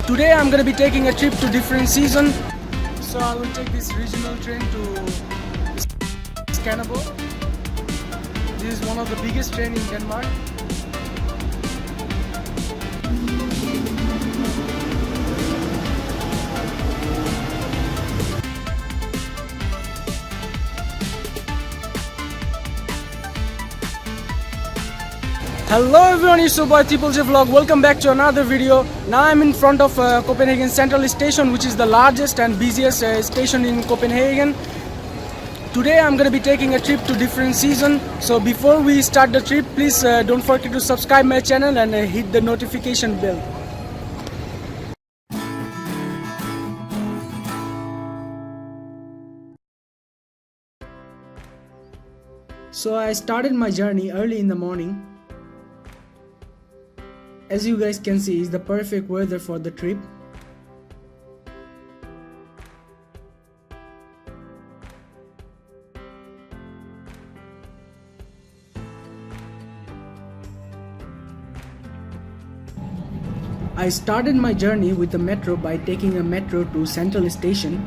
Today I'm gonna be taking a trip to different season. So I will take this regional train to Skanderborg. This is one of the biggest train in Denmark. Hello everyone, it's your boy Triple J Vlog. Welcome back to another video. Now I'm in front of Copenhagen Central Station, which is the largest and busiest station in Copenhagen. Today I'm gonna be taking a trip to different season. So before we start the trip, please don't forget to subscribe my channel and hit the notification bell. So I started my journey early in the morning. As you guys can see, it's the perfect weather for the trip. I started my journey with the metro by taking a metro to Central Station.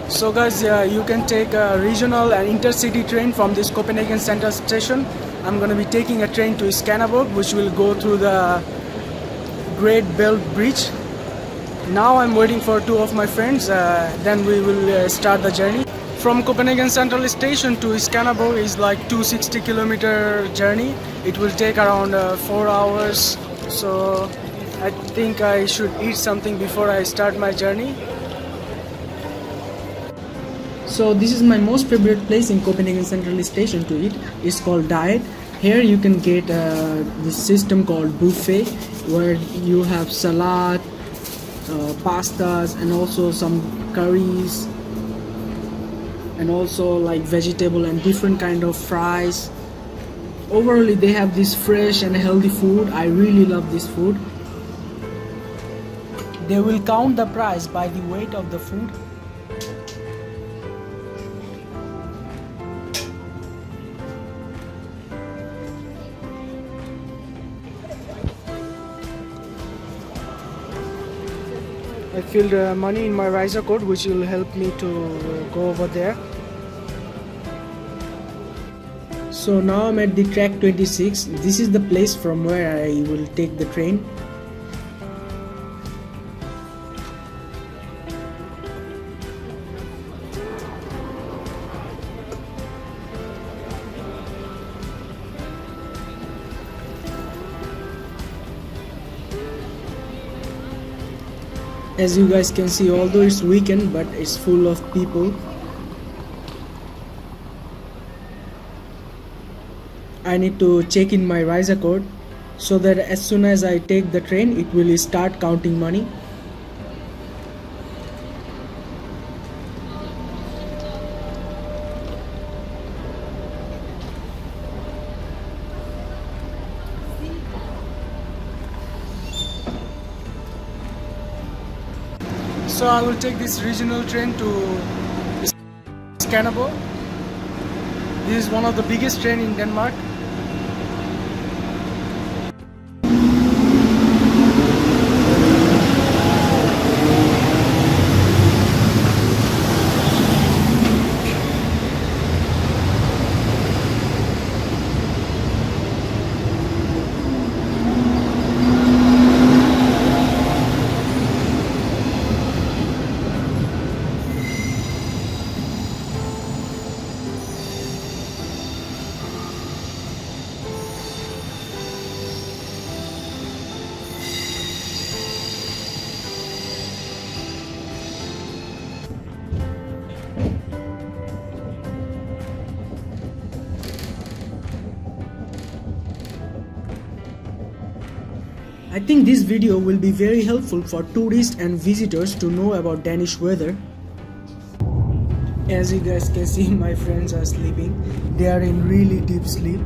So guys, you can take a regional and intercity train from this Copenhagen Central Station. I'm gonna be taking a train to Skanderborg, which will go through the Great Belt Bridge. Now I'm waiting for two of my friends, then we will start the journey. From Copenhagen Central Station to Skanderborg is like 260-kilometer journey. It will take around 4 hours. So I think I should eat something before I start my journey. So this is my most favorite place in Copenhagen Central Station to eat. It's called Diet. Here you can get this system called buffet, where you have salad, pastas, and also some curries, and also like vegetable and different kind of fries. Overall, they have this fresh and healthy food. I really love this food. They will count the price by the weight of the food. I filled money in my riser code, which will help me to go over there. So now I'm at the track 26. This is the place from where I will take the train. As you guys can see, although it's weekend, but it's full of people. I need to check in my riser code so that as soon as I take the train, it will start counting money. So I will take this regional train to Skanderborg. This is one of the biggest train in Denmark. I think this video will be very helpful for tourists and visitors to know about Danish weather. As you guys can see, my friends are sleeping. They are in really deep sleep.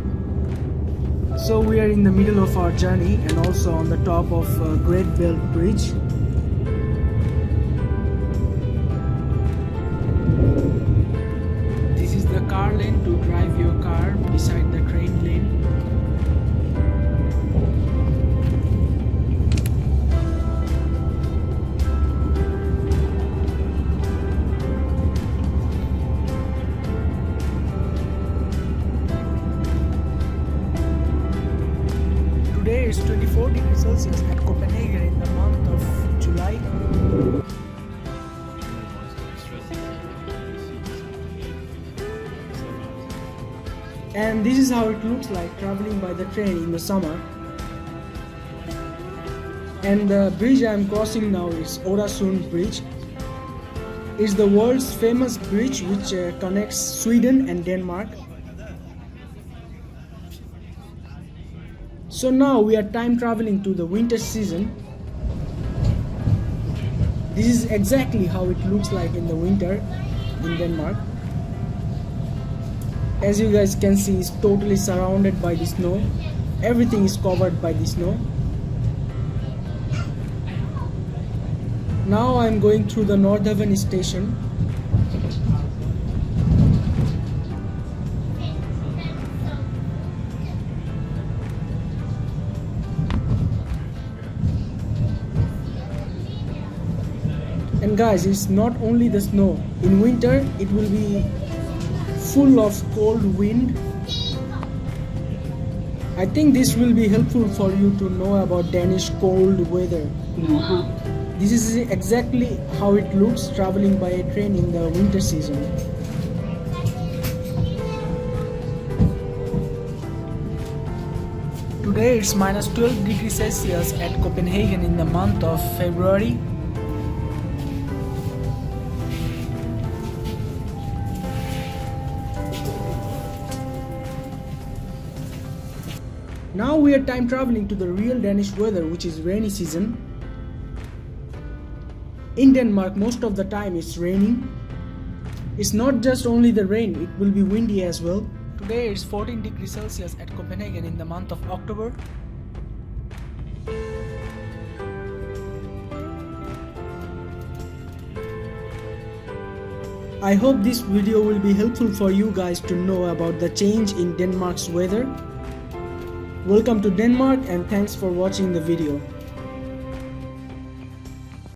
So we are in the middle of our journey and also on the top of Great Belt Bridge. 4 degrees Celsius at Copenhagen in the month of July. And this is how it looks like traveling by the train in the summer. And the bridge I am crossing now is Oresund Bridge. It's the world's famous bridge which connects Sweden and Denmark. So now we are time traveling to the winter season. This is exactly how it looks like in the winter in Denmark. As you guys can see, it's totally surrounded by the snow. Everything is covered by the snow. Now I'm going through the Nordhaven station. And guys, it's not only the snow. In winter, it will be full of cold wind. I think this will be helpful for you to know about Danish cold weather. This is exactly how it looks traveling by a train in the winter season. Today it's minus 12 degrees Celsius at Copenhagen in the month of February. Now we are time traveling to the real Danish weather, which is rainy season. In Denmark, most of the time it's raining. It's not just only the rain, it will be windy as well. Today it's 14 degrees Celsius at Copenhagen in the month of October. I hope this video will be helpful for you guys to know about the change in Denmark's weather. Welcome to Denmark and thanks for watching the video.